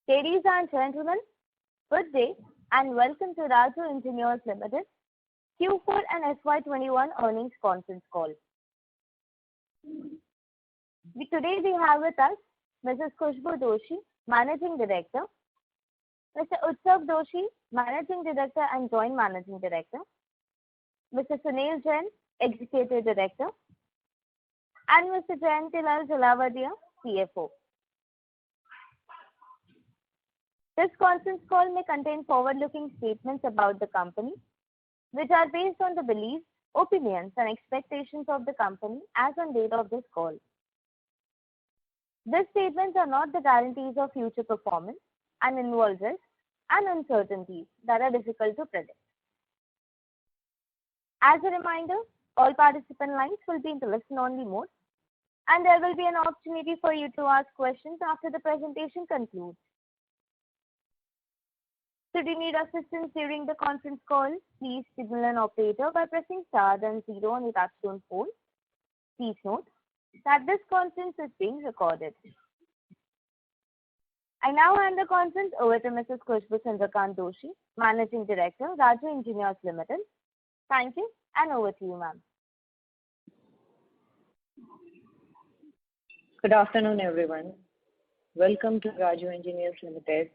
Ladies and gentlemen, good day and welcome to Rajoo Engineers Limited Q4 and FY21 earnings conference call. Today we have with us Mrs. Khushbu Doshi, Managing Director, Mr. Utsav Doshi, Managing Director and Joint Managing Director, Mr. Sunil Jain, Executive Director, and Mr. Jayantilal Jalavadia, CFO. This conference call may contain forward-looking statements about the company, which are based on the beliefs, opinions, and expectations of the company as on date of this call. These statements are not the guarantees of future performance and involve risks and uncertainties that are difficult to predict. As a reminder, all participant lines will be in the listen-only mode, and there will be an opportunity for you to ask questions after the presentation concludes. Should you need assistance during the conference call, please signal an operator by pressing star then 0 on your touchtone phone. Please note that this conference is being recorded. I now hand the conference over to Mrs. Khushbu Doshi, Managing Director, Rajoo Engineers Limited. Thank you, and over to you, ma'am. Good afternoon, everyone. Welcome to Rajoo Engineers Limited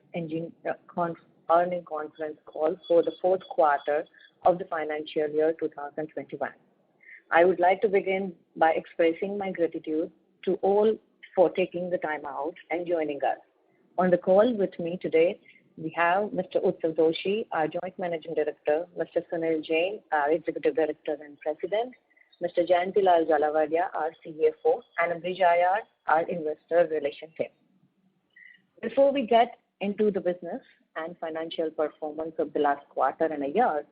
earnings conference call for the fourth quarter of the financial year 2021. I would like to begin by expressing my gratitude to all for taking the time out and joining us. On the call with me today, we have Mr. Utsav Doshi, our Joint Managing Director, Mr. Sunil Jain, our Executive Director and President, Mr. Jayantilal Jalavadia, our CFO, and Abhij Ayar, our Investor Relations team. Before we get into the business and financial performance of the last quarter and a year,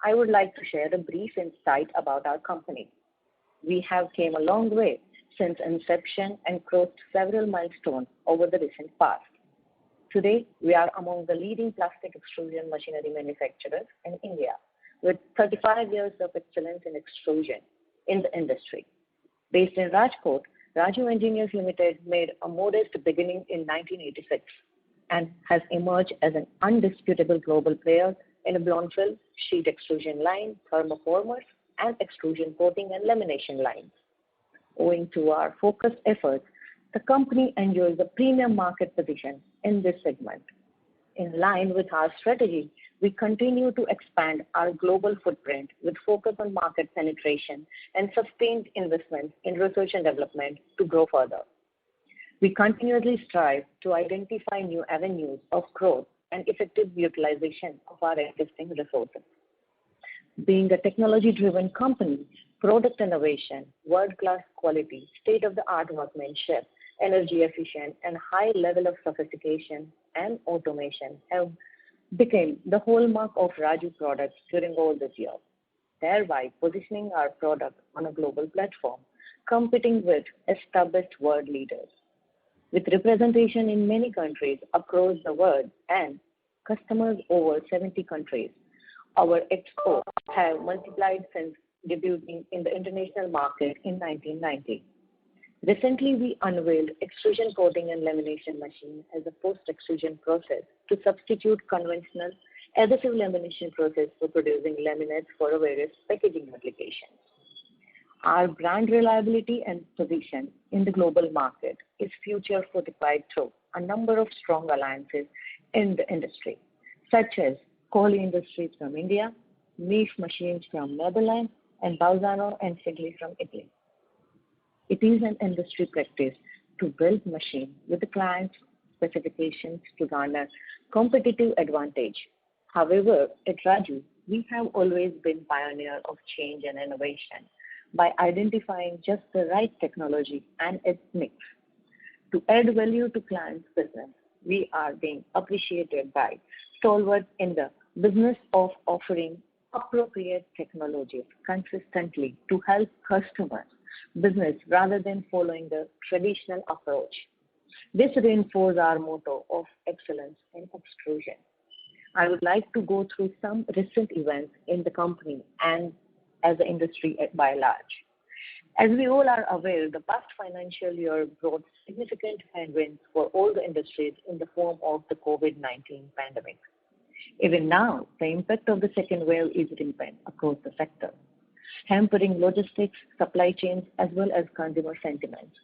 I would like to share a brief insight about our company. We have came a long way since inception and crossed several milestones over the recent past. Today, we are among the leading plastic extrusion machinery manufacturers in India, with 35 years of excellence in extrusion in the industry. Based in Rajkot, Rajoo Engineers Limited made a modest beginning in 1986 and has emerged as an undisputable global player in a blown film, sheet extrusion line, thermoformers, and extrusion coating and lamination lines. Owing to our focused efforts, the company enjoys a premium market position in this segment. In line with our strategy, we continue to expand our global footprint with focus on market penetration and sustained investment in research and development to grow further. We continuously strive to identify new avenues of growth and effective utilization of our existing resources. Being a technology-driven company, product innovation, world-class quality, state-of-the-art workmanship, energy efficient, and high level of sophistication and automation have become the hallmark of Rajoo products during all this year, thereby positioning our product on a global platform, competing with established world leaders. With representation in many countries across the world and customers over 70 countries, our exports have multiplied since debuting in the international market in 1990. Recently, we unveiled extrusion coating and lamination machine as a post-extrusion process to substitute conventional adhesive lamination process for producing laminates for various packaging applications. Our brand reliability and position in the global market is future fortified through a number of strong alliances in the industry, such as Kohli Industries from India, Meef Machines from Netherlands, and Balzano and Sigli from Italy. It is an industry practice to build machines with the client's specifications to garner competitive advantage. However, at Rajoo, we have always been pioneer of change and innovation by identifying just the right technology and its mix. To add value to clients' business, we are being appreciated by stalwarts in the business of offering appropriate technologies consistently to help customers' business rather than following the traditional approach. This reinforces our motto of excellence in extrusion. I would like to go through some recent events in the company and as the industry by large. As we all are aware, the past financial year brought significant headwinds for all the industries in the form of the COVID-19 pandemic. Even now, the impact of the second wave is rampant across the sector, hampering logistics, supply chains, as well as consumer sentiments.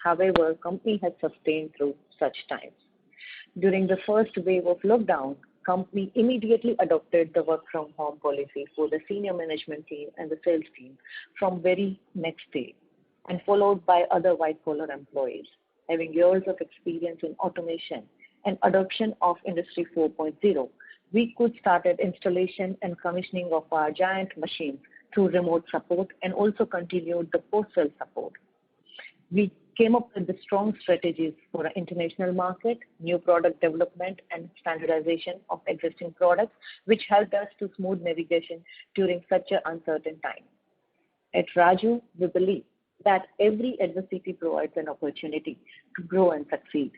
However, company has sustained through such times. During the first wave of lockdown, company immediately adopted the work from home policy for the senior management team and the sales team from very next day, and followed by other white collar employees. Having years of experience in automation and adoption of Industry 4.0, we could start installation and commissioning of our giant machines through remote support and also continued the post-sale support. We came up with the strong strategies for an international market, new product development, and standardization of existing products, which helped us to smooth navigation during such an uncertain time. At Rajoo, we believe that every adversity provides an opportunity to grow and succeed.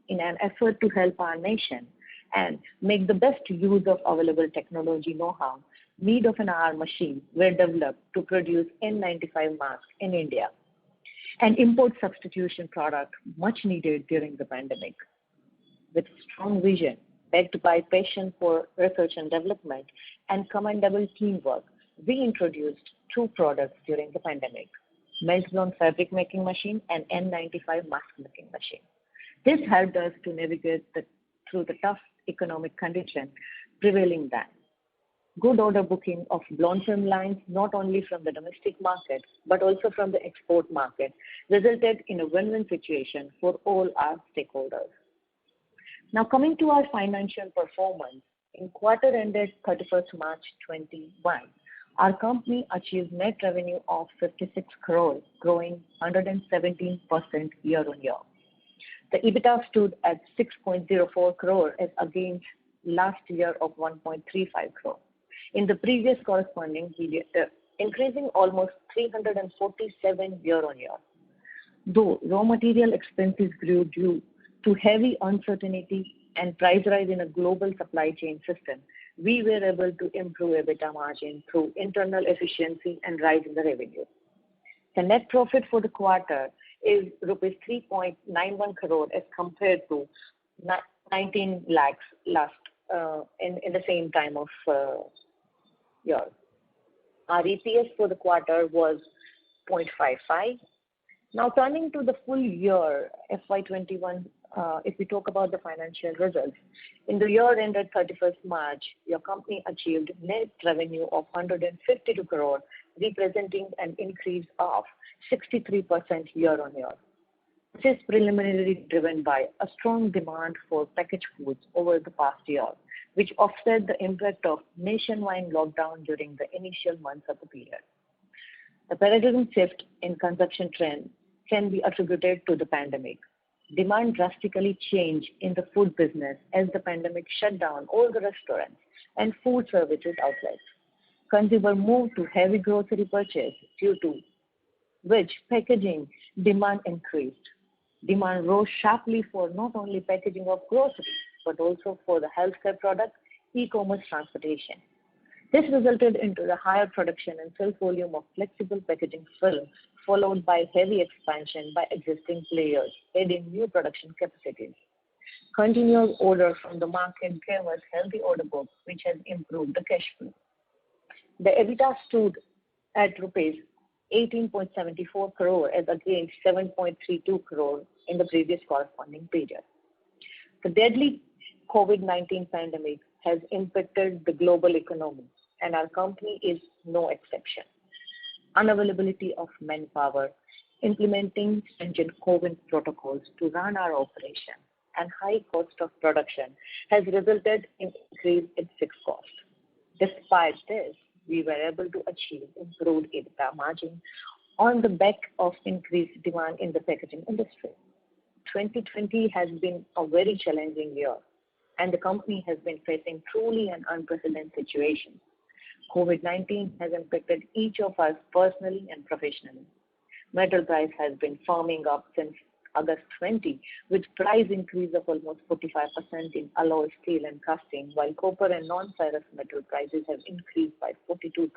In an effort to help our nation and make the best use of available technology know-how, need of an R machine were developed to produce N95 masks in India, an import substitution product much needed during the pandemic. With strong vision, backed by passion for research and development, and commendable teamwork, we introduced two products during the pandemic: melt-blown fabric making machine and N95 mask making machine. This helped us to navigate through the tough economic conditions prevailing then. Good order booking of blown film lines, not only from the domestic market, but also from the export market, resulted in a win-win situation for all our stakeholders. Now coming to our financial performance, in quarter ended 31st March 21, our company achieved net revenue of 56 crore, growing 117% year-on-year. The EBITDA stood at 6.04 crore as against last year of 1.35 crore. In the previous corresponding period, increasing almost 347 year-on-year. Though raw material expenses grew due to heavy uncertainty and price rise in a global supply chain system, we were able to improve EBITDA margin through internal efficiency and rise in the revenue. The net profit for the quarter is rupees 3.91 crore as compared to 19 lakhs last in the same time of year. Our EPS for the quarter was 0.55. Now turning to the full year FY21, if we talk about the financial results, in the year ended 31st March, your company achieved net revenue of 152 crore, representing an increase of 63% year-on-year. This is preliminarily driven by a strong demand for packaged foods over the past year, which offset the impact of nationwide lockdown during the initial months of the period. The paradigm shift in consumption trend can be attributed to the pandemic. Demand drastically changed in the food business as the pandemic shut down all the restaurants and food services outlets. Consumer moved to heavy grocery purchase, due to which packaging demand increased. Demand rose sharply for not only packaging of groceries, but also for the healthcare products, e-commerce, transportation. This resulted into the higher production and sales volume of flexible packaging film, followed by heavy expansion by existing players, adding new production capacities. Continuous order from the market gave us healthy order book, which has improved the cash flow. The EBITDA stood at rupees 18.74 crore as against 7.32 crore in the previous corresponding period. The deadly COVID-19 pandemic has impacted the global economy, and our company is no exception. Unavailability of manpower, implementing stringent COVID protocols to run our operation, and high cost of production has resulted in increase in fixed cost. Despite this, we were able to achieve improved EBITDA margin on the back of increased demand in the packaging industry. 2020 has been a very challenging year, and the company has been facing truly an unprecedented situation. COVID-19 has impacted each of us personally and professionally. Metal price has been firming up since August 20, with price increase of almost 45% in alloy steel and casting, while copper and non-ferrous metal prices have increased by 42%.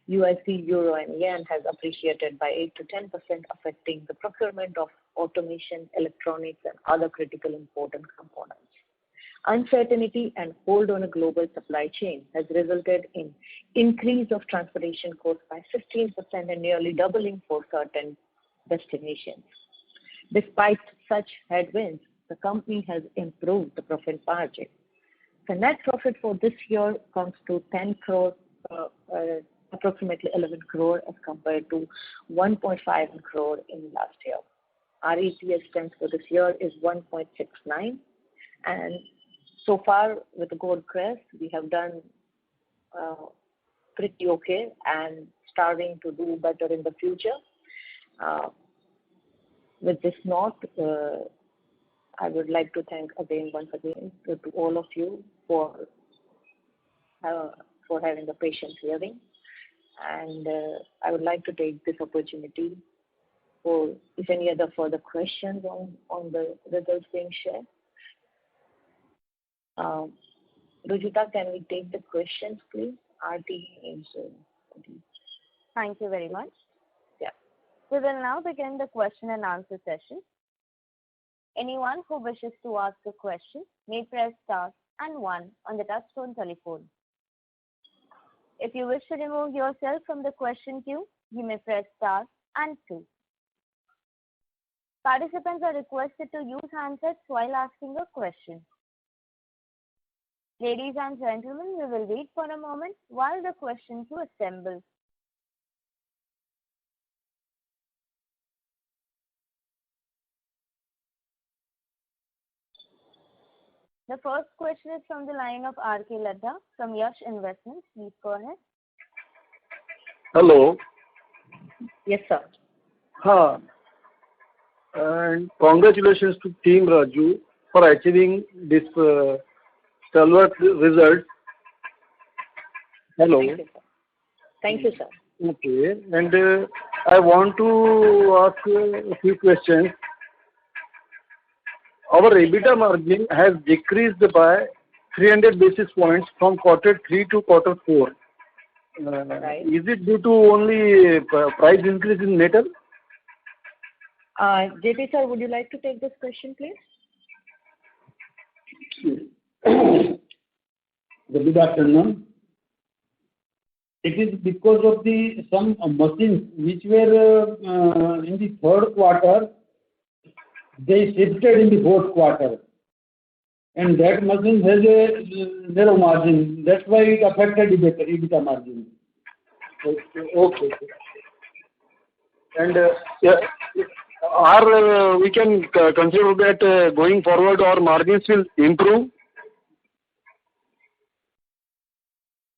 USD, Euro, and Yen has appreciated by 8 to 10%, affecting the procurement of automation, electronics, and other critical important components. Uncertainty and hold on a global supply chain has resulted in increase of transportation costs by 15% and nearly doubling for certain destinations. Despite such headwinds, the company has improved the profit margin. The net profit for this year comes to 10 crore, approximately 11 crore as compared to 1.5 crore in last year. Our EPS stands for this year is 1.69, and so far with the gold crest, we have done pretty okay and starting to do better in the future. With this note, I would like to thank once again to all of you for having the patient hearing, and I would like to take this opportunity for if any other further questions on the results being shared. Rujita, can we take the questions, please? RT is. Thank you very much. Yeah. We will now begin the question and answer session. Anyone who wishes to ask a question may press star and 1 on the touchtone telephone. If you wish to remove yourself from the question queue, you may press star and 2. Participants are requested to use handsets while asking a question. Ladies and gentlemen, we will wait for a moment while the question queue assembles. The first question is from the line of R.K. Ladha from Yash Investments. Please go ahead. Hello. Yes, sir. And congratulations to Team Rajoo for achieving this stalwart result. Hello. Thank you, sir. Thank you, sir. Okay. And I want to ask a few questions. Our EBITDA margin has decreased by 300 basis points from quarter 3 to quarter 4. Right. Is it due to only price increase in metal? JP sir, would you like to take this question, please? Good afternoon. It is because of some machines which were in the third quarter, they shifted in the fourth quarter, and that machine has a zero margin. That's why it affected EBITDA margin. Okay. And we can consider that going forward our margins will improve?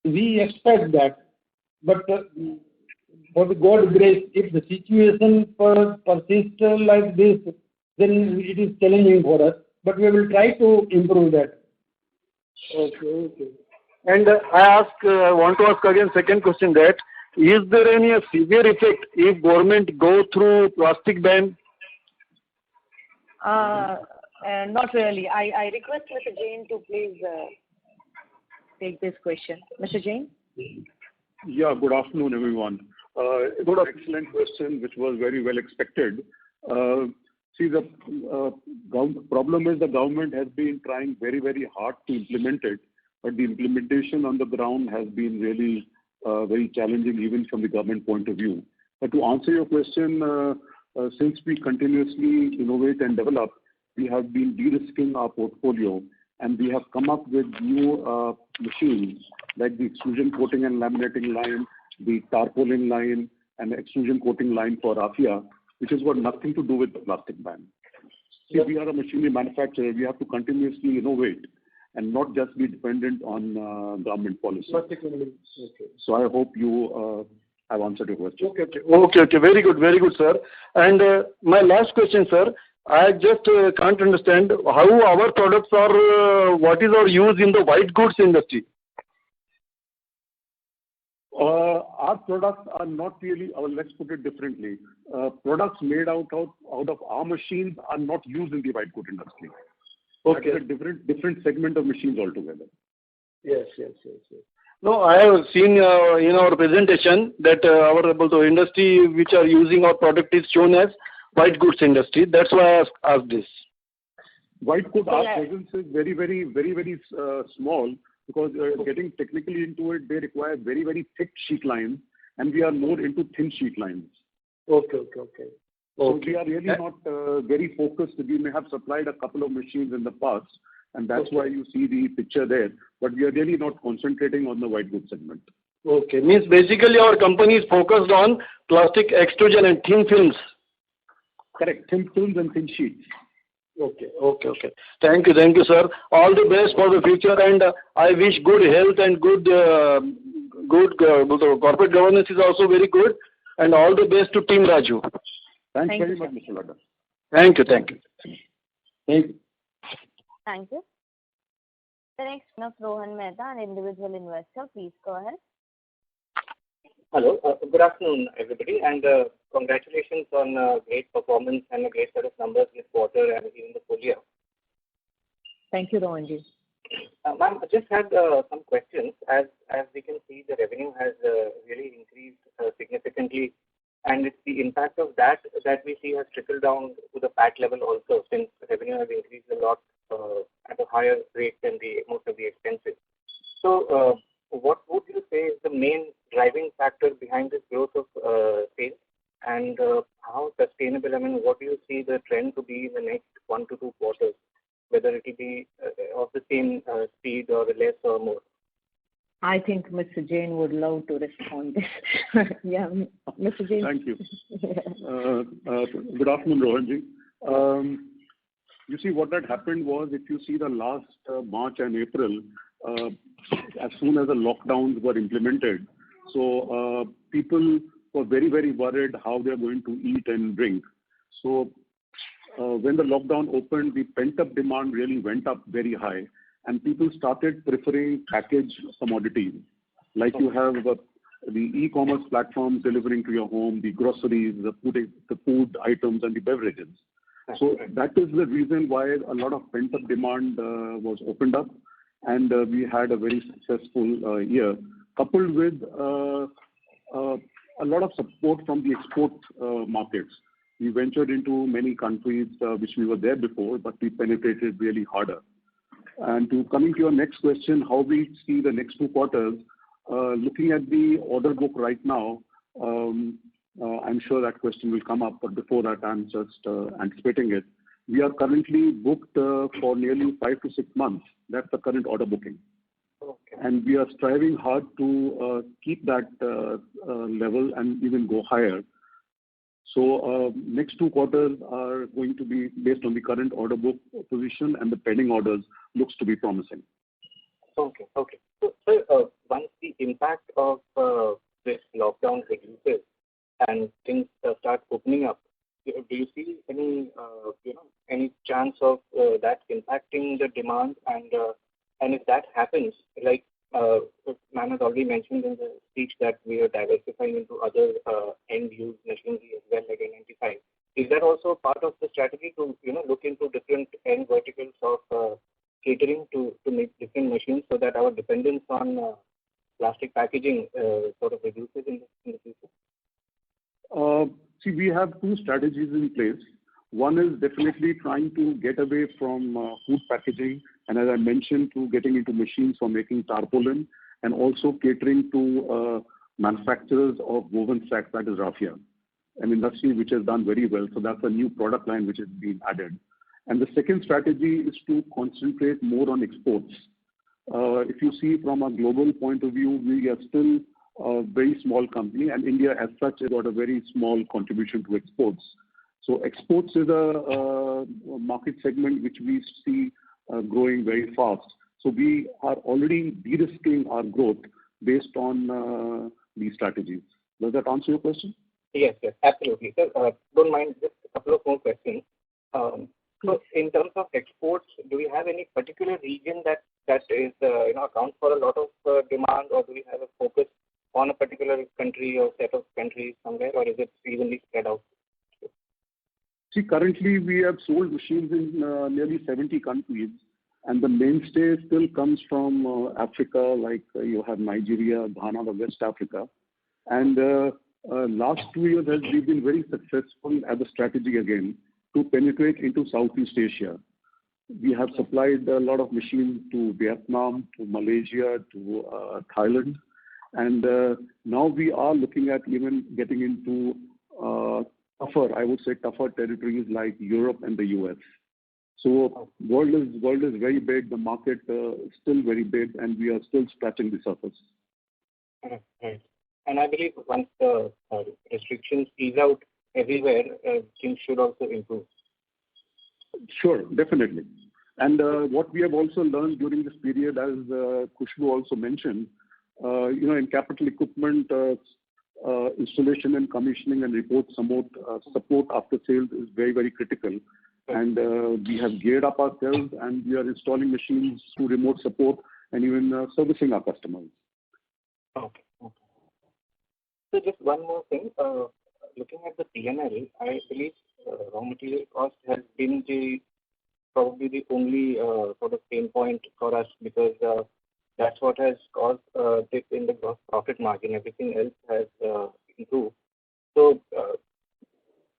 We expect that, but for the God's grace, if the situation persists like this, then it is challenging for us, but we will try to improve that. Okay. And I want to ask again second question, that is there any severe effect if government go through plastic ban? Not really. I request Mr. Jain to please take this question. Mr. Jain? Yeah, good afternoon, everyone. It was an excellent question, which was very well expected. See, the problem is the government has been trying very, very hard to implement it, but the implementation on the ground has been really very challenging even from the government point of view. But to answer your question, since we continuously innovate and develop, we have been de-risking our portfolio, and we have come up with new machines like the extrusion coating and laminating line, the tarpaulin line, and the extrusion coating line for raffia, which has got nothing to do with the plastic ban. See, we are a machinery manufacturer. We have to continuously innovate and not just be dependent on government policy. Okay. So I hope you have answered your question. Okay. Very good, sir. And my last question, sir. I just can't understand how our products are, what is our use in the white goods industry? Our products are not really, let's put it differently. Products made out of our machines are not used in the white good industry. Okay. It's a different segment of machines altogether. Yes. No, I have seen in our presentation that our industry which are using our product is shown as white goods industry. That's why I asked this. White goods, our presence is very small, because getting technically into it, they require very thick sheet lines, and we are more into thin sheet lines. Okay. So we are really not very focused. We may have supplied a couple of machines in the past, and that's why you see the picture there. But we are really not concentrating on the white goods segment. Okay. Means basically our company is focused on plastic extrusion and thin films. Correct. Thin films and thin sheets. Okay. Thank you, sir. All the best for the future, and I wish good health and good corporate governance is also very good, and all the best to Team Rajoo. Thanks very much, Mr. Ladda. Thank you. Thank you. The next one of Rohan Mehta, an individual investor. Please go ahead. Hello. Good afternoon, everybody, and congratulations on great performance and a great set of numbers this quarter and even the full year. Thank you, Rohanji. Ma'am, I just had some questions. As we can see, the revenue has really increased significantly, and it's the impact of that we see has trickled down to the PAT level also, since revenue has increased a lot at a higher rate than most of the expenses. So, what would you say is the main driving factor behind this growth of sales, and how sustainable? I mean, what do you see the trend to be in the next 1 to 2 quarters? Whether it will be of the same speed or less or more? I think Mr. Jain would love to respond this. Yeah, Mr. Jain. Thank you. Good afternoon, Rohanji. You see, what had happened was, if you see the last March and April, as soon as the lockdowns were implemented, so people were very worried how they're going to eat and drink. So when the lockdown opened, the pent-up demand really went up very high, and people started preferring packaged commodities. Like you have the e-commerce platforms delivering to your home, the groceries, the food items, and the beverages. So that is the reason why a lot of pent-up demand was opened up, and we had a very successful year, coupled with a lot of support from the export markets. We ventured into many countries which we were there before, but we penetrated really harder. And coming to your next question, how we see the next 2 quarters, looking at the order book right now, I'm sure that question will come up, but before that, I'm just anticipating it. We are currently booked for nearly 5 to 6 months. That's the current order booking. Okay. And we are striving hard to keep that level and even go higher. So next 2 quarters are going to be based on the current order book position, and the pending orders looks to be promising. Okay. So, once the impact of this lockdown reduces and things start opening up, do you see any chance of that impacting the demand? And if that happens, like ma'am has already mentioned in the speech that we are diversifying into other end-use machinery as well, like N95. Is that also part of the strategy to look into different end verticals of catering to make different machines, so that our dependence on plastic packaging sort of reduces in the future? See, we have 2 strategies in place. One is definitely trying to get away from food packaging, and as I mentioned, to getting into machines for making tarpaulin, and also catering to manufacturers of woven sacks, that is raffia, an industry which has done very well. So that's a new product line which has been added. And the second strategy is to concentrate more on exports. If you see from a global point of view, we are still a very small company, and India as such has got a very small contribution to exports. So exports is a market segment which we see growing very fast. So we are already de-risking our growth based on these strategies. Does that answer your question? Yes, absolutely. Sir, don't mind, just a couple of more questions. So in terms of exports, do we have any particular region that is accounts for a lot of demand, or do we have a focus on a particular country or set of countries somewhere, or is it evenly spread out? See, currently we have sold machines in nearly 70 countries, And the mainstay still comes from Africa, like you have Nigeria, Ghana, the West Africa. And last 2 years we've been very successful as a strategy again to penetrate into Southeast Asia. We have supplied a lot of machines to Vietnam, to Malaysia, to Thailand. And now we are looking at even getting into tougher territories like Europe and the US. So world is very big. The market is still very big, and we are still scratching the surface. Right. And I believe once the restrictions ease out everywhere, things should also improve. Sure, definitely. And what we have also learned during this period, as Khushbu also mentioned, in capital equipment, installation and commissioning and support after sales is very, very critical. And we have geared up ourselves, and we are installing machines through remote support and even servicing our customers. Okay. So just one more thing. Looking at the P&L, I believe raw material cost has been probably the only sort of pain point for us, because that's what has caused dip in the gross profit margin. Everything else has improved. So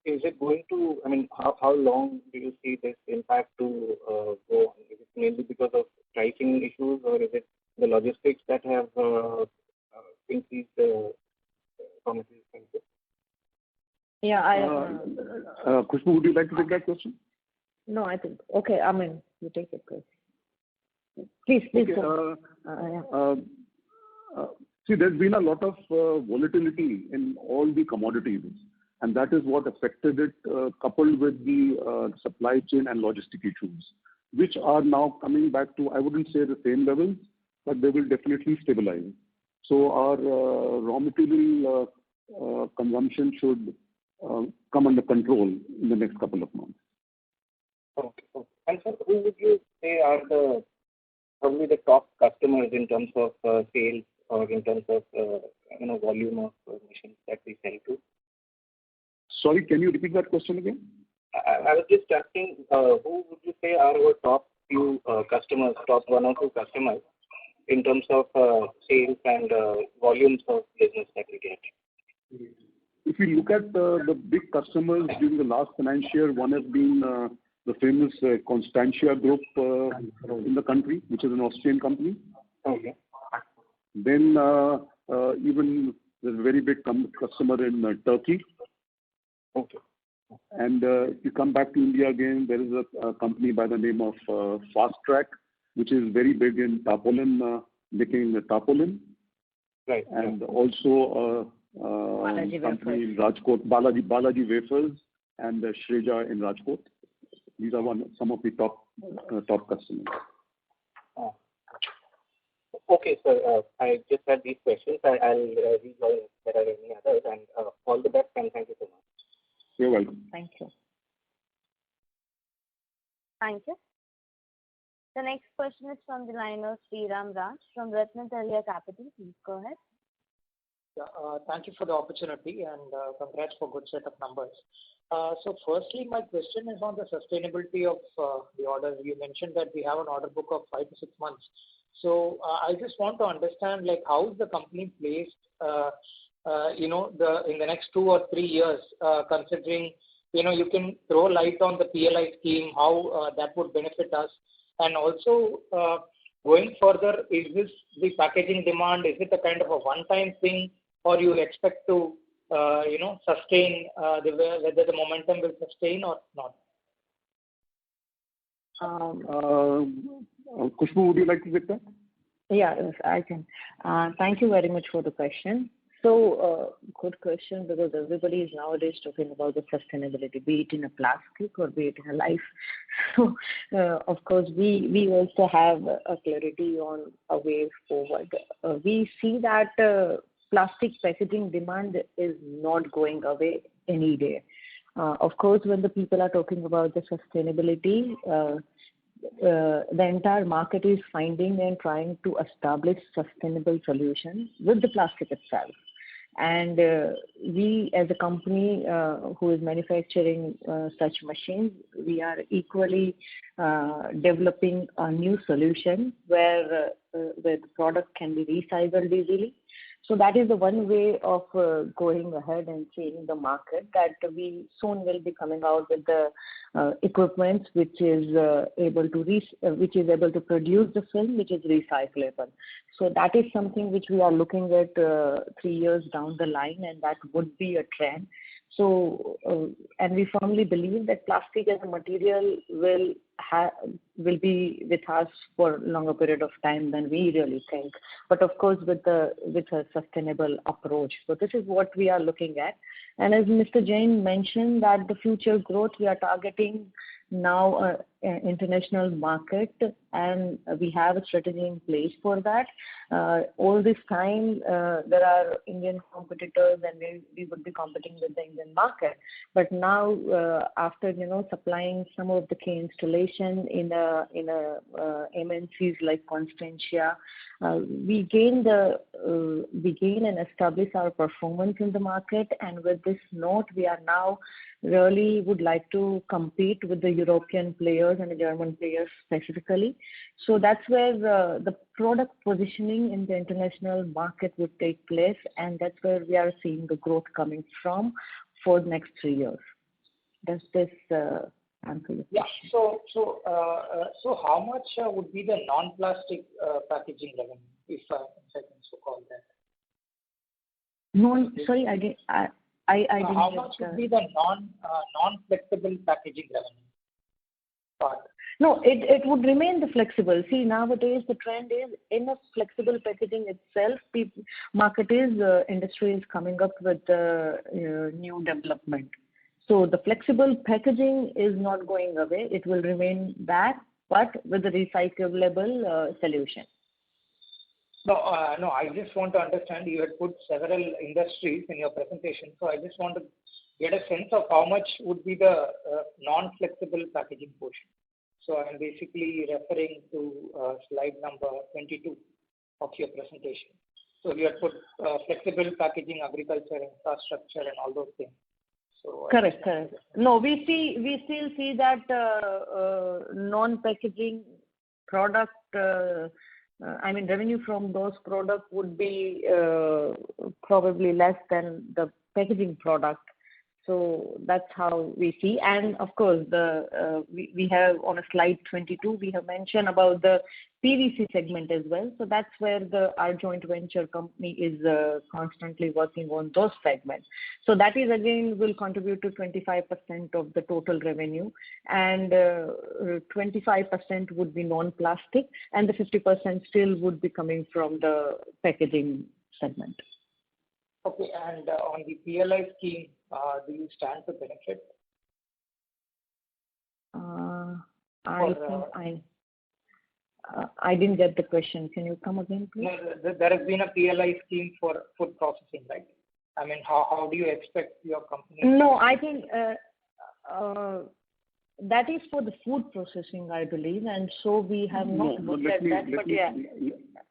is it going to, how long do you see this impact to go on? Is it mainly because of pricing issues, or is it the logistics that have increased the raw material prices? Yeah, Khushbu, would you like to take that question? No, I think, okay, you take it, please. Okay, Go. see, there's been a lot of volatility in all the commodities, and that is what affected it, coupled with the supply chain and logistic issues, which are now coming back to, I wouldn't say the same levels, but they will definitely stabilize. So our raw material consumption should come under control in the next couple of months. Okay. And so who would you say are probably the top customers in terms of sales, or in terms of volume of machines that we sell to? Sorry, can you repeat that question again? I was just asking, who would you say are our top few customers, top 1 or 2 customers, in terms of sales and volumes of business that we get? If you look at the big customers during the last financial year, one has been the famous Constantia Group in the country, which is an Austrian company. Okay. Then even there's a very big customer in Turkey. Okay. And if you come back to India again, there is a company by the name of Fast Track, which is very big in tarpaulin, making tarpaulin. Right. And also Balaji company in Wafers. Rajkot, Balaji Wafers, and Shreja in Rajkot. These are some of the top customers. Okay, sir. I just had these questions. I'll rejoin if there are any others. And all the best, and thank you so much. You're welcome. Thank you. Thank you. The next question is from the line of Sriram Raj from Ratnatraya Capital. Please go ahead. Thank you for the opportunity, and congrats for good set of numbers. So firstly, my question is on the sustainability of the orders. You mentioned that we have an order book of 5 to 6 months. So I just want to understand, how is the company placed, in the next 2 or 3 years, considering, you can throw light on the PLI scheme, how that would benefit us, and also going further, is this the packaging demand? Is it a kind of a one-time thing, or you expect to, sustain whether the momentum will sustain or not? Khushbu, would you like to take that? Yeah, yes, I can. Thank you very much for the question. So, good question, because everybody is nowadays talking about the sustainability, be it in a plastic or be it in a life. So, of course, we also have a clarity on a way forward. We see that plastic packaging demand is not going away any day. Of course, when the people are talking about the sustainability, the entire market is finding and trying to establish sustainable solutions with the plastic itself. And we as a company who is manufacturing such machines, we are equally developing a new solution where the product can be recycled easily. So that is the one way of going ahead and seeing the market, that we soon will be coming out with the equipment which is able to produce the film which is recyclable. So that is something which we are looking at 3 years down the line, and that would be a trend. So and we firmly believe that plastic as a material will be with us for a longer period of time than we really think. But of course, with a sustainable approach. So this is what we are looking at. And as Mr. Jain mentioned, that the future growth we are targeting now international market, and we have a strategy in place for that. All this time there are Indian competitors, and we would be competing with the Indian market. But now after supplying some of the key installation in MNCs like Constantia, we gain and establish our performance in the market. And with this note, we are now really would like to compete with the European players and the German players specifically. So that's where the product positioning in the international market would take place, and that's where we are seeing the growth coming from for the next 3 years. Does this answer your question? Yeah. So how much would be the non-plastic packaging revenue, if I can so call that? Sorry, I didn't. I didn't how much would be the non-flexible packaging revenue part? No, it would remain the flexible. See, nowadays the trend is in a flexible packaging itself. Industry is coming up with new development. So the flexible packaging is not going away. It will remain back, but with a recyclable solution. No, I just want to understand. You had put several industries in your presentation, so I just want to get a sense of how much would be the non-flexible packaging portion. So I'm basically referring to slide number 22 of your presentation. So you had put flexible packaging, agriculture, infrastructure, and all those things. So correct. No, we still see that non-packaging product. Revenue from those products would be probably less than the packaging product. So that's how we see. And of course, we have on a slide 22, we have mentioned about the PVC segment as well. So that's where our joint venture company is constantly working on those segments. So that is again will contribute to 25% of the total revenue, and 25% would be non-plastic, and the 50% still would be coming from the packaging segment. Okay, and on the PLI scheme, do you stand to benefit? I didn't get the question. Can you come again, please? No, there has been a PLI scheme for food processing, right? I mean, how do you expect your company? No, I think that is for the food processing, I believe, and so we have not looked at that. But yeah.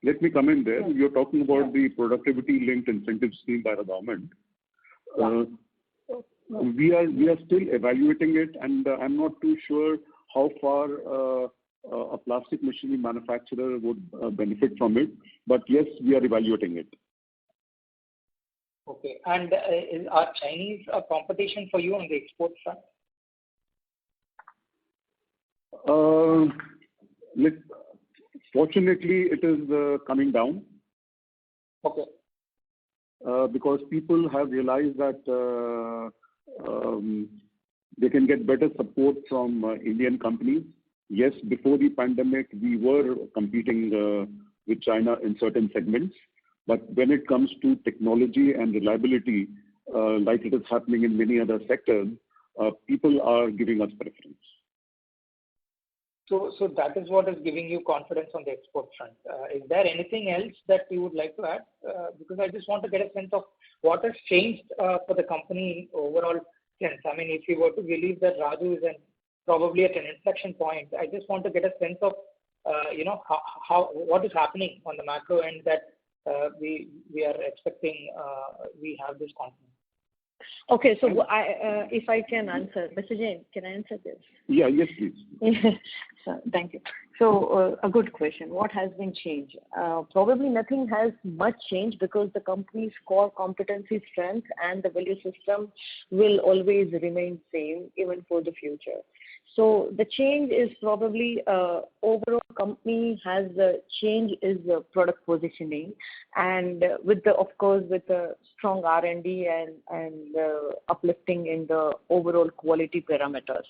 Let me come in there. You're talking about the productivity-linked incentive scheme by the government. We are still evaluating it, and I'm not too sure how far a plastic machinery manufacturer would benefit from it. But yes, we are evaluating it. Okay. And are Chinese a competition for you on the export front? Fortunately, it is coming down. Okay. Because people have realized that they can get better support from Indian companies. Yes, before the pandemic, we were competing with China in certain segments. But when it comes to technology and reliability, like it is happening in many other sectors, people are giving us preference. So that is what is giving you confidence on the export front. Is there anything else that you would like to add? Because I just want to get a sense of what has changed for the company in overall sense. I mean, if you were to believe that Rajoo is probably at an inflection point, I just want to get a sense of, how what is happening on the macro end that we are expecting we have this confidence? Okay, so if I can answer, Mr. Jain, can I answer this? Yeah, yes, please. So, thank you. So, a good question. What has been changed? Probably nothing has much changed because the company's core competency, strength, and the value system will always remain same even for the future. So the change is probably overall company has change is product positioning, and with the of course with the strong R&D and uplifting in the overall quality parameters.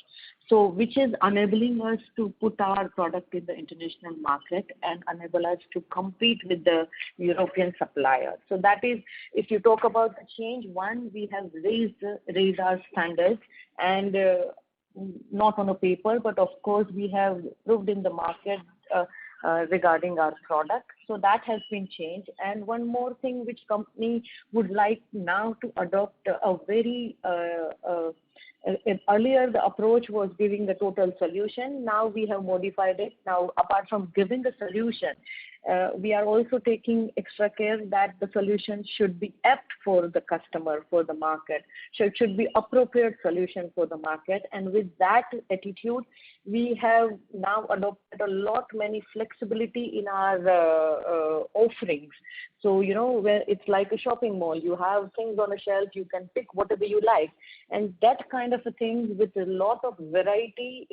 So which is enabling us to put our product in the international market and enable us to compete with the European suppliers. So that is, if you talk about the change, one, we have raised our standards, and not on a paper, but of course we have proved in the market regarding our product. So that has been changed. And one more thing which company would like now to adopt a very earlier the approach was giving the total solution. Now we have modified it. Now apart from giving the solution, we are also taking extra care that the solution should be apt for the customer, for the market. So it should be appropriate solution for the market. And with that attitude, we have now adopted many flexibility in our offerings. So, where it's like a shopping mall, you have things on a shelf, you can pick whatever you like. And that kind of a thing with a lot of variety,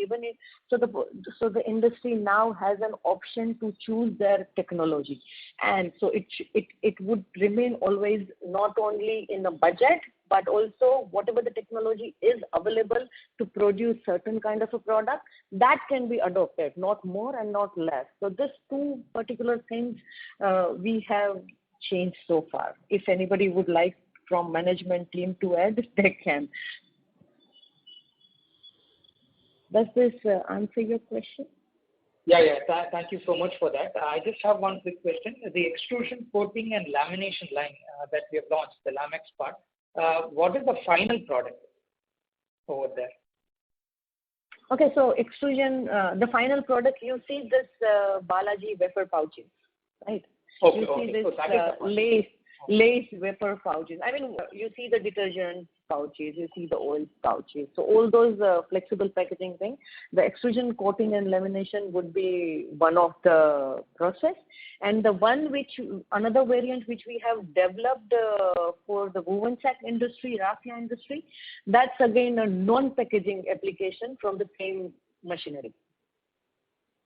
so the industry now has an option to choose their technology. And so it would remain always not only in the budget, but also whatever the technology is available to produce certain kind of a product, that can be adopted, not more and not less. So these two particular things we have changed so far. If anybody would like from management team to add, they can. Does this answer your question? Yeah. Thank you so much for that. I just have one quick question. The extrusion, coating, and lamination line that we have launched, the Lamex part, what is the final product over there? Okay, so extrusion, the final product, you see this Balaji wafer pouches, right? Okay, you see this so that is the lace wafer pouches. I mean, you see the detergent pouches, you see the oil pouches. So all those flexible packaging things, the extrusion, coating, and lamination would be one of the process. And the another variant which we have developed for the woven sack industry, raffia industry, that's again a non-packaging application from the same machinery.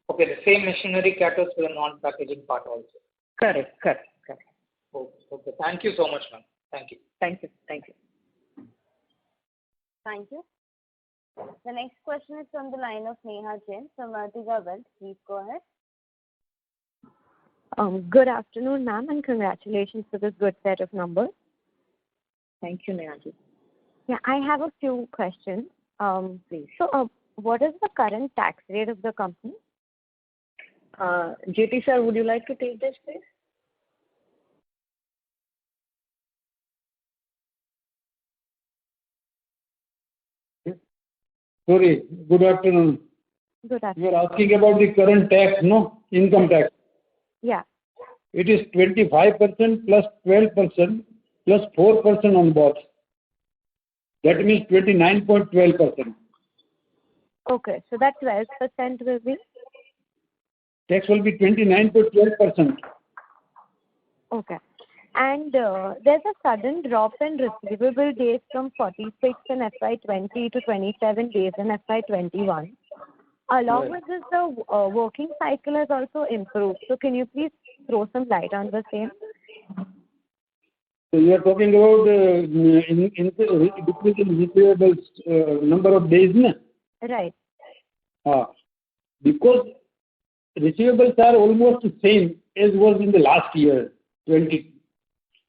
Okay, the same machinery caters to the non-packaging part also. Correct. Okay. Thank you so much, ma'am. Thank you. Thank you. Thank you. The next question is from the line of Neha Jain from Artiga Wealth. Please go ahead. Good afternoon, ma'am, and congratulations for this good set of numbers. Thank you, Neha. Yeah, I have a few questions. Please. So, what is the current tax rate of the company? JT sir, would you like to take this, please? Sorry, good afternoon. Good afternoon. You are asking about the current tax, no? Income tax. Yeah. It is 25% plus 12% plus 4% on both. That means 29.12%. Okay, so that 12% will be? Tax will be 29.12%. Okay. And there's a sudden drop in receivable days from 46 in FY20 to 27 days in FY21. Along with this, the working cycle has also improved. So can you please throw some light on the same? So you are talking about decrease in receivables number of days, no? Right. Because receivables are almost the same as was in the last year, 20.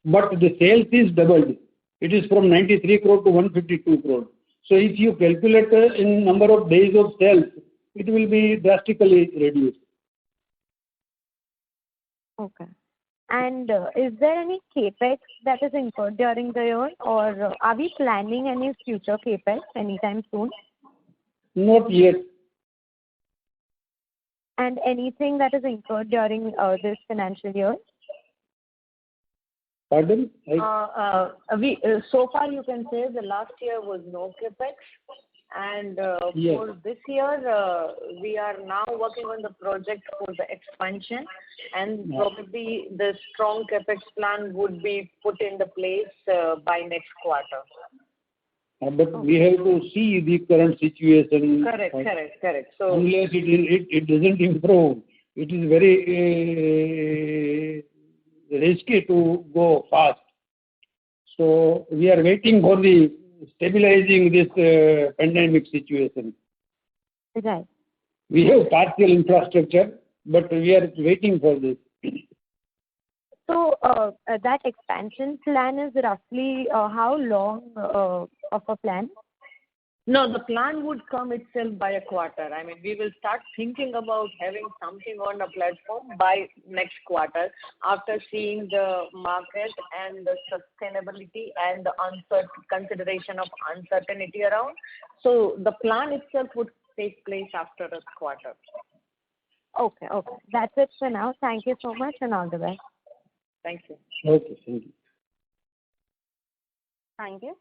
But the sales is doubled. It is from 93 crore to 152 crore. So if you calculate in number of days of sales, it will be drastically reduced. Okay. And is there any capex that is incurred during the year, or are we planning any future capex anytime soon? Not yet. And anything that is incurred during this financial year? Pardon? So far you can say the last year was no capex, and Yes. for this year we are now working on the project for the expansion, and probably the strong capex plan would be put into place by next quarter. But we have to see the current situation. Correct. So unless it doesn't improve, it is very risky to go fast. So we are waiting for the stabilizing this pandemic situation. Right. We have partial infrastructure, but we are waiting for this. So that expansion plan is roughly how long of a plan? no, the plan would come itself by a quarter. I mean, we will start thinking about having something on a platform by next quarter after seeing the market and the sustainability and the consideration of uncertainty around. So the plan itself would take place after a quarter. Okay. That's it for now. Thank you so much and all the best. Thank you. Okay, thank you. Thank you.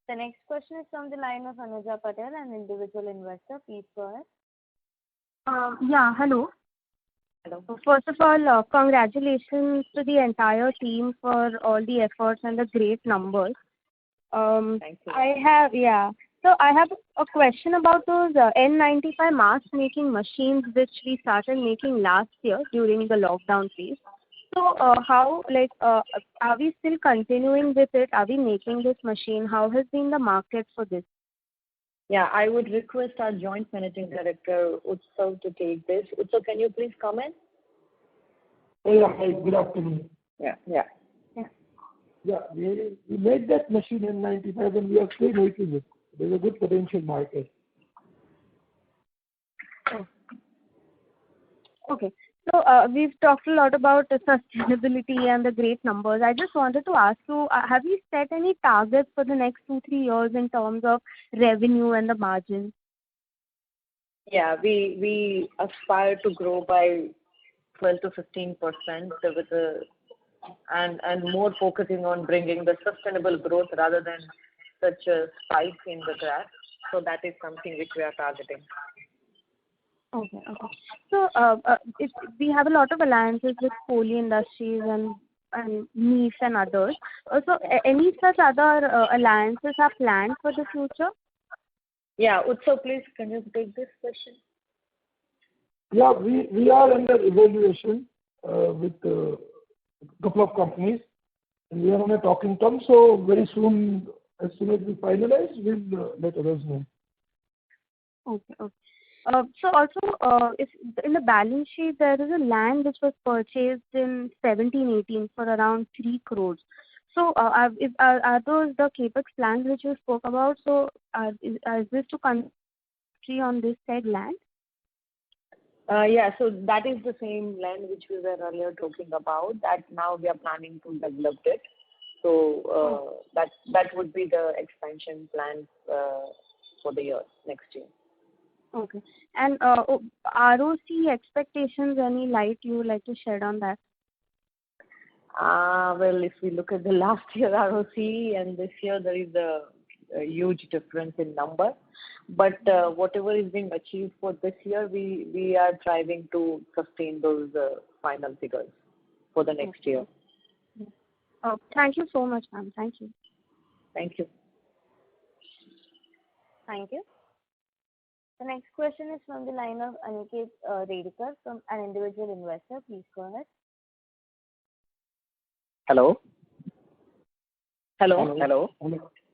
The next question is from the line of Anuja Patel, an individual investor. Please go ahead. Yeah, hello. Hello. First of all, congratulations to the entire team for all the efforts and the great numbers. Thank you. So I have a question about those N95 mask making machines which we started making last year during the lockdown phase. So are we still continuing with it? Are we making this machine? How has been the market for this? Yeah, I would request our Joint Managing Director, Utsav, to take this. Utsav, can you please comment? Yeah, hi, good afternoon. Yeah. Yeah, we made that machine in 95 and we are still making it. There's a good potential market. Okay. So we've talked a lot about the sustainability and the great numbers. I just wanted to ask you, have you set any targets for the next 2-3 years in terms of revenue and the margin? Yeah, we aspire to grow by 12 to 15% with and more focusing on bringing the sustainable growth rather than such a spike in the graph. So that is something which we are targeting. Okay. So if we have a lot of alliances with Foley Industries and Neef and others. So any such other alliances are planned for the future? Yeah, Utsav, please, can you take this question? Yeah, we are under evaluation with a couple of companies, and we are on a talking term. So very soon, as soon as we finalize, we'll let others know. Okay. So also, if in the balance sheet there is a land which was purchased in 17-18 for around 3 crores. So are those the capex plans which you spoke about? So is this to country on this said land? Yeah, so that is the same land which we were earlier talking about. That now we are planning to develop it. So that would be the expansion plan for the year next year. Okay. And ROC expectations, any light you would like to shed on that? Well, if we look at the last year ROC and this year, there is a huge difference in number. But whatever is being achieved for this year, we are striving to sustain those final figures for the next year. Thank you so much, ma'am. Thank you. Thank you. Thank you. The next question is from the line of Aniket Redikar from an individual investor. Please go ahead. Hello.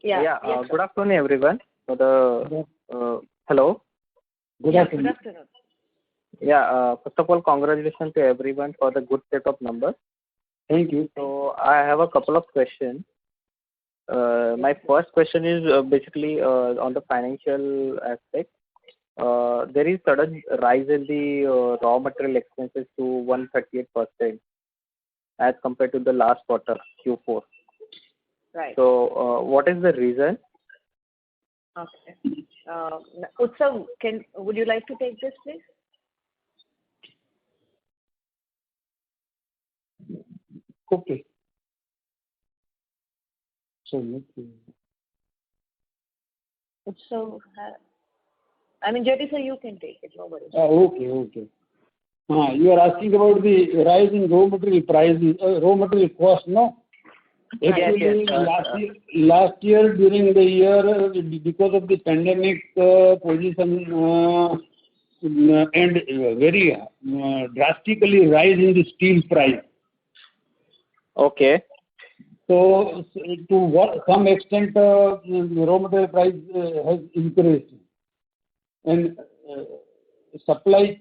Yeah. Yes, good afternoon, everyone. Hello. Good afternoon. Yeah. First of all, congratulations to everyone for the good set of numbers. Thank you. So I have a couple of questions. My first question is basically on the financial aspect. There is sudden rise in the raw material expenses to 138% as compared to the last quarter, Q4. Right. So what is the reason? Okay. Utsav, would you like to take this, please? Okay. So, I mean, Jyoti sir, you can take it. No worries. Okay. You are asking about the rise in raw material prices, raw material cost, no? Actually, last year during the year, because of the pandemic position and very drastically rise in the steel price. Okay. So to some extent, raw material price has increased, and supply.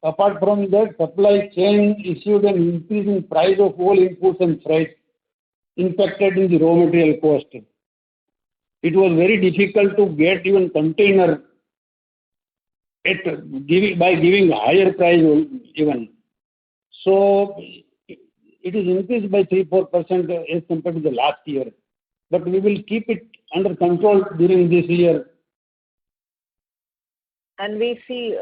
Apart from that, supply chain issued an increase in price of all inputs and freight, impacted in the raw material cost. It was very difficult to get even container by giving higher price even. So it is increased by 3-4% as compared to the last year. But we will keep it under control during this year. And we see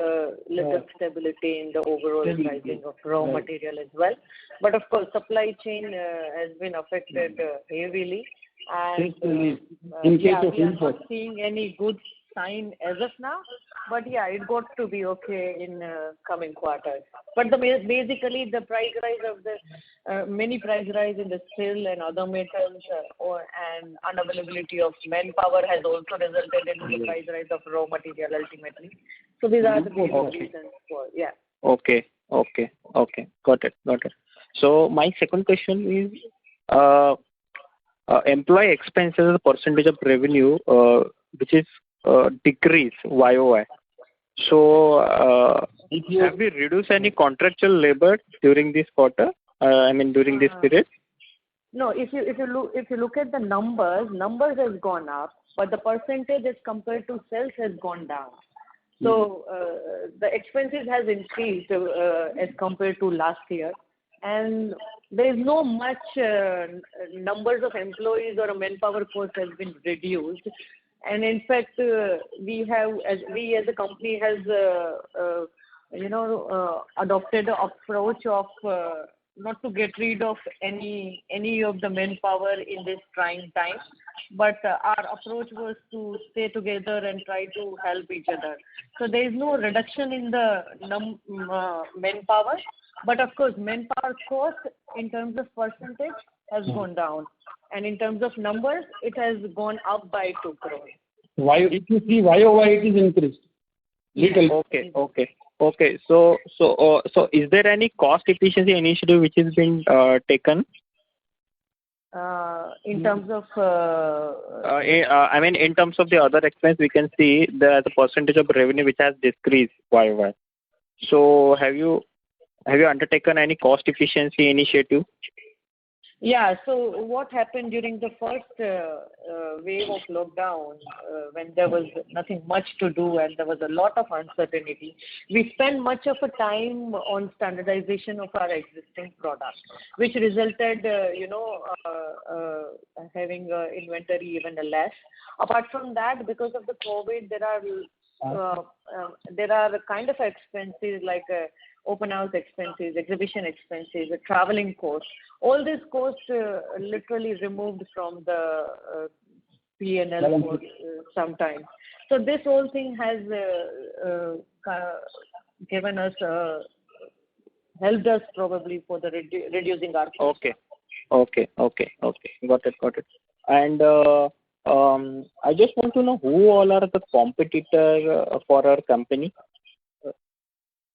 little stability in the overall pricing of raw material as well. But of course, supply chain has been affected heavily. And in case of we are import. not seeing any good sign as of now. But yeah, it got to be okay in coming quarters. But basically, the price rise of the many price rise in the steel and other metals and unavailability of manpower has also resulted in the price rise of raw material ultimately. So these are the basic reasons for Okay. Got it. So my second question is employee expenses as a percentage of revenue, which is decrease YOY. So have we reduced any contractual labor during this quarter? During this period? No, if you look at the numbers has gone up, but the percentage as compared to sales has gone down. So the expenses has increased as compared to last year, and there is no much numbers of employees or a manpower cost has been reduced. And in fact, we as a company has adopted the approach of not to get rid of any of the manpower in this trying time, but our approach was to stay together and try to help each other. So there is no reduction in the manpower, but of course manpower cost in terms of percentage has gone down, and in terms of numbers it has gone up by 2 crores. If you see YOY, it is increased. Little. Okay. So is there any cost efficiency initiative which has been taken? In terms of in terms of the other expense, we can see the percentage of revenue which has decreased YOY. So have you undertaken any cost efficiency initiative? Yeah, so what happened during the first wave of lockdown, when there was nothing much to do and there was a lot of uncertainty, we spent much of a time on standardization of our existing products, which resulted, having inventory even less. Apart from that, because of the COVID, there are kind of expenses like open house expenses, exhibition expenses, the traveling costs. All these costs literally removed from the P&L for some time. So this whole thing has given us, helped us probably for the reducing our costs. Okay. Got it. And I just want to know who all are the competitors for our company?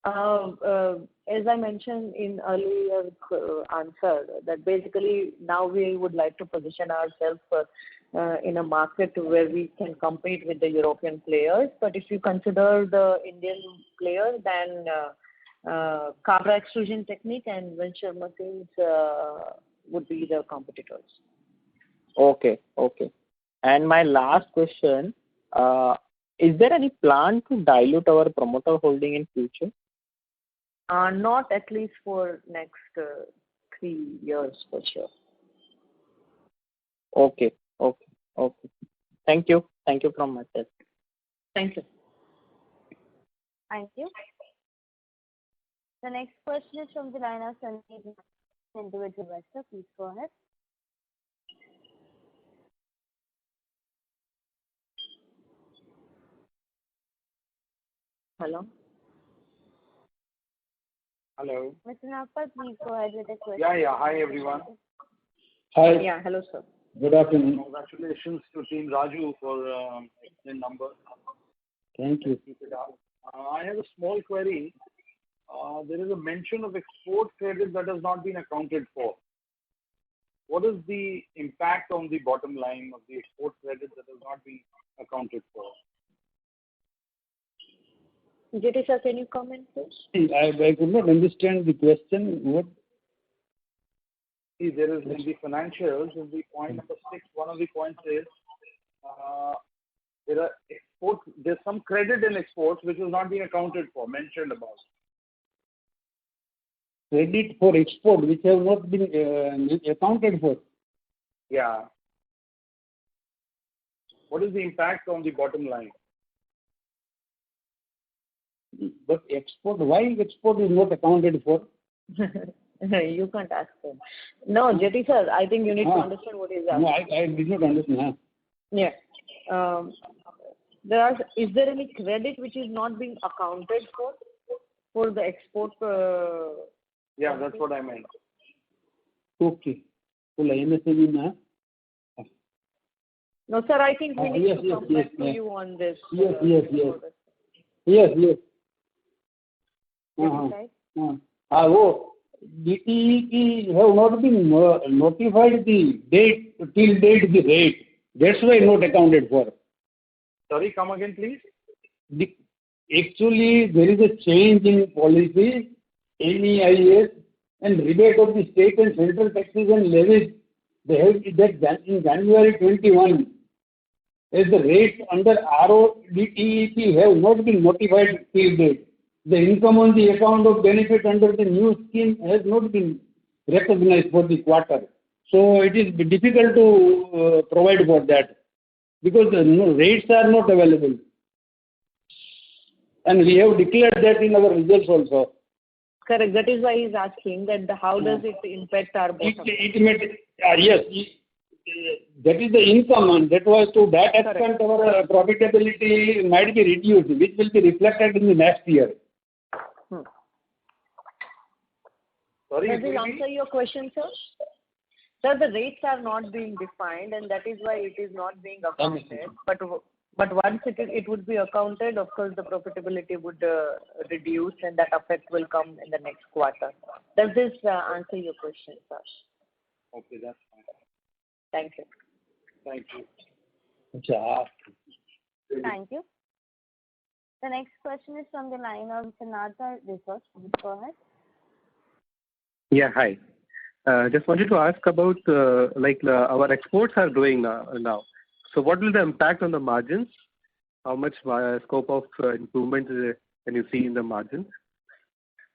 As I mentioned in earlier answer, that basically now we would like to position ourselves in a market where we can compete with the European players. But if you consider the Indian players, then Cabra extrusion technique and Venture machines would be the competitors. Okay. And my last question, is there any plan to dilute our promoter holding in future? Not at least for next 3 years for sure. Okay. Thank you from my side. Thank you. Thank you. The next question is from the line of Sandeep, individual investor. Please go ahead. Hello? Hello. Mr. Nagpal, please go ahead with the question. Yeah. Hi, everyone. Hi. Yeah, hello, sir. Good afternoon. Congratulations to Team Raju for excellent numbers. Thank you. Keep it up. I have a small query. There is a mention of export credit that has not been accounted for. What is the impact on the bottom line of the export credit that has not been accounted for? Jetty sir, can you comment, please? I could not understand the question. What? See, there is in the financials, in the point number 6, one of the points is there's some credit in exports which is not being accounted for, mentioned about. Credit for export which have not been accounted for. Yeah. What is the impact on the bottom line? But export, why export is not accounted for? You can't ask them. No, Jetty sir, I think you need to understand what is that. No, I did not understand. Yeah. Is there any credit which is not being accounted for the export? Yeah, that's what I meant. Okay. Well, MSME na? No, sir, I think we need to come back to you on this. Yes. Right? DTE have not been notified the date, till date the rate. That's why not accounted for. Sorry, come again, please. Actually, there is a change in policy, NEIS, and rebate of the state and central taxes and levies. They have that in January 21. As the rates under RODTEP have not been notified till date. The income on the account of benefit under the new scheme has not been recognized for the quarter. So it is difficult to provide for that because rates are not available. And we have declared that in our results also. Correct. That is why he is asking that how does it impact our bottom? Yes. That is the income, and that was to that extent our profitability might be reduced, which will be reflected in the next year. Sorry, does this answer your question, sir? Sir, the rates are not being defined, and that is why it is not being accounted. But once it would be accounted, of course, the profitability would reduce, and that effect will come in the next quarter. Does this answer your question, sir? Okay, that's fine. Thank you. Thank you. Thank you. The next question is from the line of Sanatha Research. Please go ahead. Yeah, hi. Just wanted to ask about our exports are growing now. So what will the impact on the margins? How much scope of improvement can you see in the margins?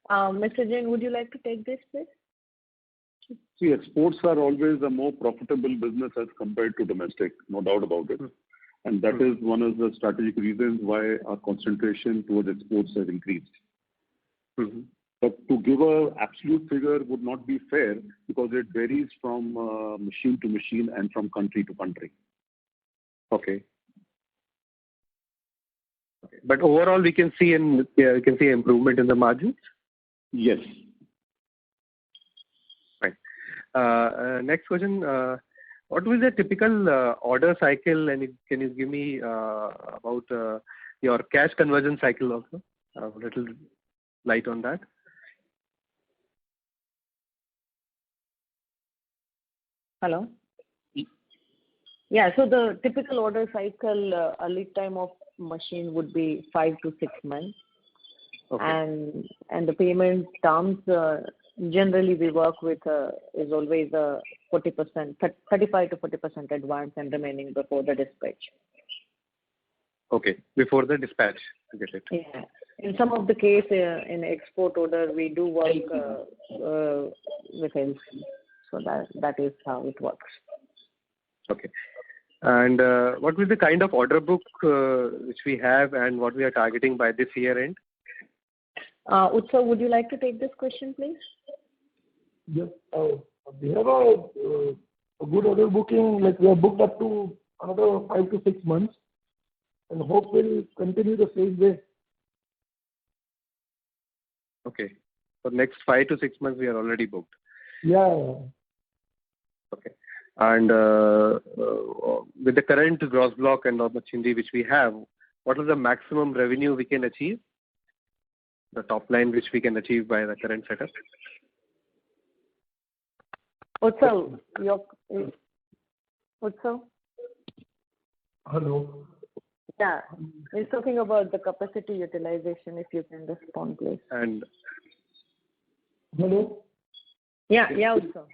Mr. Jain, would you like to take this, please? See, exports are always a more profitable business as compared to domestic, no doubt about it. And that is one of the strategic reasons why our concentration towards exports has increased. But to give an absolute figure would not be fair because it varies from machine to machine and from country to country. Okay. But overall, we can see improvement in the margins. Yes. Right. Next question. What was the typical order cycle, and can you give me about your cash conversion cycle also? A little light on that. Hello? Yeah, so the typical order cycle, a lead time of machine would be 5 to 6 months. Okay. And the payment terms, generally we work with is always 40%, 35 to 40% advance and remaining before the dispatch. Okay, before the dispatch, I get it. Yeah. In some of the case, in export order, we do work with LC. So that is how it works. Okay. And what will the kind of order book which we have and what we are targeting by this year end? Utsav, would you like to take this question, please? Yes. We have a good order booking, like we are booked up to another 5 to 6 months, and hope will continue the same way. Okay. For next 5 to 6 months, we are already booked. Yeah. Okay. And with the current gross block and opportunity which we have, what is the maximum revenue we can achieve? The top line which we can achieve by the current setup? Utsav, Hello. yeah, we're talking about the capacity utilization, if you can respond, please. And Hello. Yeah, Utsav.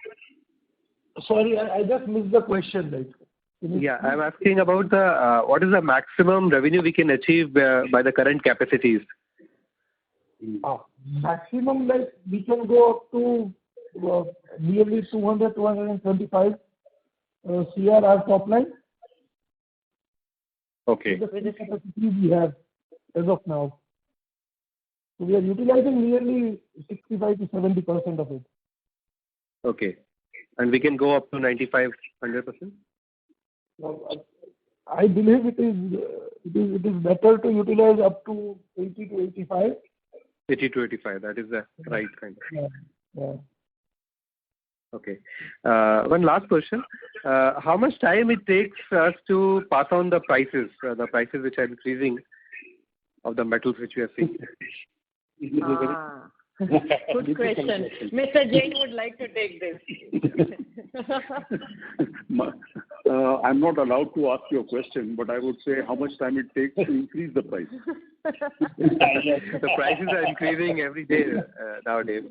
Sorry, I just missed the question. yeah, I'm asking about the what is the maximum revenue we can achieve by the current capacities? Maximum, we can go up to nearly 225 CR our top line. Okay. With the capacity we have as of now. So we are utilizing nearly 65 to 70% of it. Okay. And we can go up to 95, 100%? I believe it is better to utilize up to 80 to 85. 80 to 85, that is the right kind of. Yeah. Okay. One last question. How much time it takes us to pass on the prices which are increasing of the metals which we are seeing? Good question. Mr. Jain would like to take this. I'm not allowed to ask you a question, but I would say how much time it takes to increase the price. The prices are increasing every day nowadays.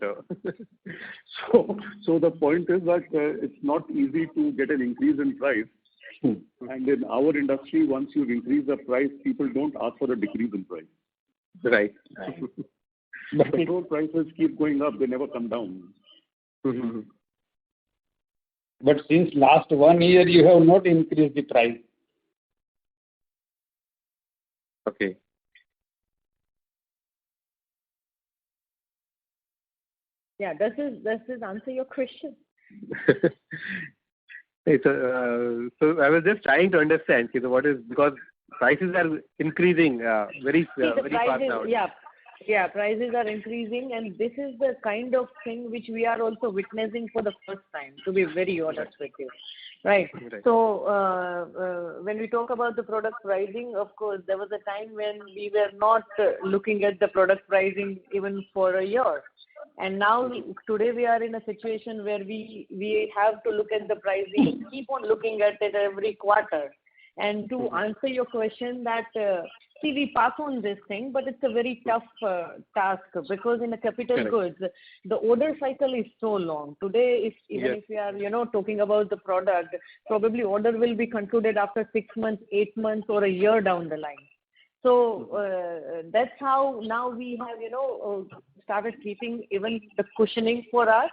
So the point is that it's not easy to get an increase in price. And in our industry, once you've increased the price, people don't ask for a decrease in price. Right. Petrol prices keep going up, they never come down. But since last 1 year, you have not increased the price. Okay. Yeah, does this answer your question? So I was just trying to understand what is, because prices are increasing very fast now. Yeah, prices are increasing, and this is the kind of thing which we are also witnessing for the first time, to be very honest with you. Right. So when we talk about the product pricing, of course, there was a time when we were not looking at the product pricing even for a year. And now today we are in a situation where we have to look at the pricing, keep on looking at it every quarter. And to answer your question that, see, we pass on this thing, but it's a very tough task, because in a capital goods, the order cycle is so long. Today, if we are, talking about the product, probably order will be concluded after 6 months, 8 months, or a year down the line. So that's how now we have, started keeping even the cushioning for us,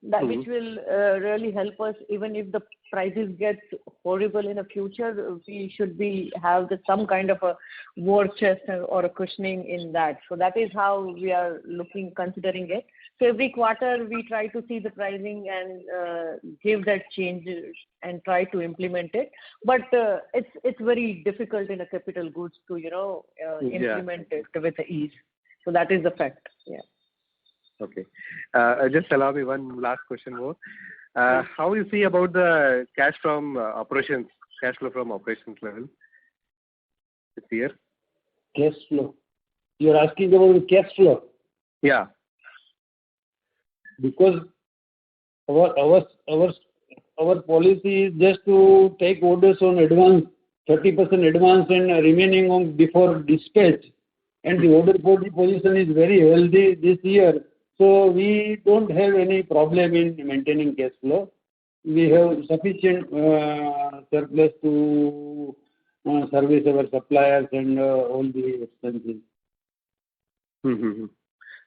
that which will really help us. Even if the prices get horrible in the future, we should have some kind of a war chest or a cushioning in that. So that is how we are considering it. So every quarter we try to see the pricing and give that changes and try to implement it. But it's very difficult in a capital goods to implement it with ease. So that is the fact. Yeah. Okay. Just allow me one last question more. How you see about the cash flow from operations level this year? Cash flow. You are asking about the cash flow? Yeah. Because our policy is just to take orders on advance, 30% advance, and remaining on before dispatch. And the order position is very healthy this year. So we don't have any problem in maintaining cash flow. We have sufficient surplus to service our suppliers and all the expenses.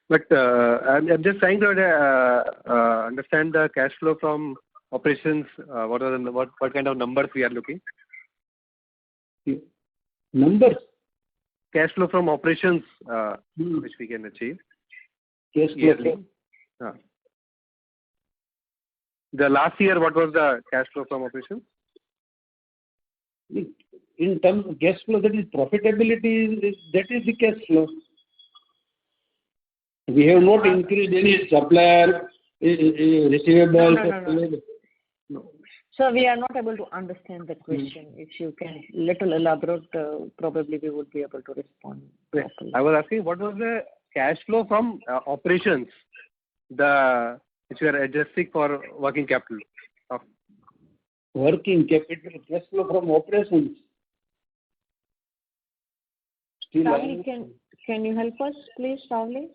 But I'm just trying to understand the cash flow from operations. What kind of numbers we are looking? Numbers? Cash flow from operations which we can achieve. Cash yearly. The last year, what was the cash flow from operations? In terms of cash flow, that is profitability, that is the cash flow. We have not increased any supplier receivables. No. Sir, we are not able to understand the question. If you can little elaborate, probably we would be able to respond properly. I was asking what was the cash flow from operations, which you are adjusting for working capital. Working capital cash flow from operations. Ravli, can you help us, please, Ravli,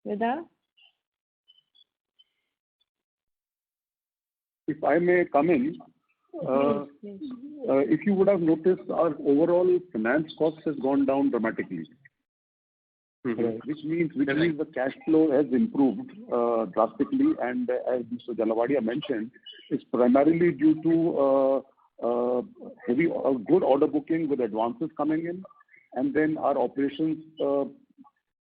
with that? If I may come in, if you would have noticed, our overall finance cost has gone down dramatically. Which means the cash flow has improved drastically, and as Mr. Jalavadia mentioned, it's primarily due to good order booking with advances coming in, and then our operations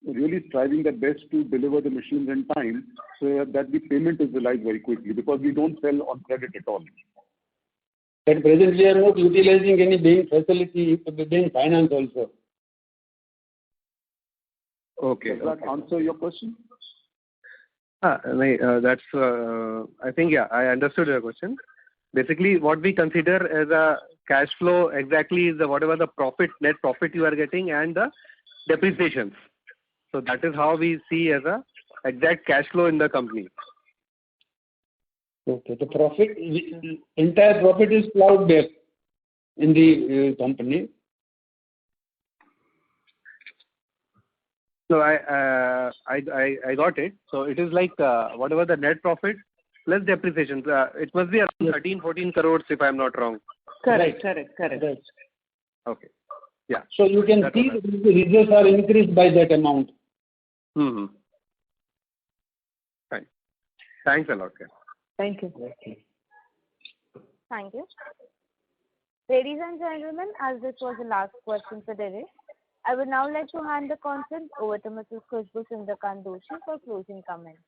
really striving their best to deliver the machines in time so that the payment is realized very quickly, because we don't sell on credit at all. At present, we are not utilizing any bank facility, bank finance also. Okay. Does that answer your question? That's. I think I understood your question. Basically, what we consider as a cash flow exactly is whatever the net profit you are getting and the depreciations. So that is how we see as a exact cash flow in the company. Okay. The profit, entire profit is plowed back in the company. So I got it. So it is like whatever the net profit plus depreciation. It must be around 13-14 crores if I am not wrong. Correct. Okay. Yeah. So you can see that the reserves are increased by that amount. Fine. Thanks a lot. Thank you. Thank you. Ladies and gentlemen, as this was the last question for the day, I would now like to hand the conference over to Mrs. Khushbu Sundar Doshi for closing comments.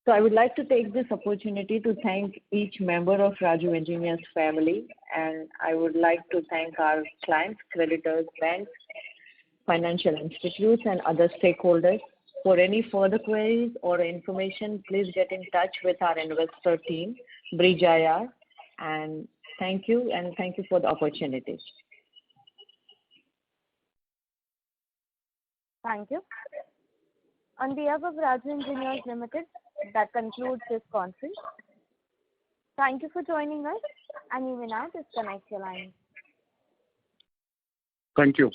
So I would like to take this opportunity to thank each member of Rajoo Engineers family, and I would like to thank our clients, creditors, banks, financial institutes, and other stakeholders. For any further queries or information, please get in touch with our investor team, Bridge IR. And thank you for the opportunity. Thank you. On behalf of Rajoo Engineers Limited, that concludes this conference. Thank you for joining us, and you may now disconnect your line. Thank you.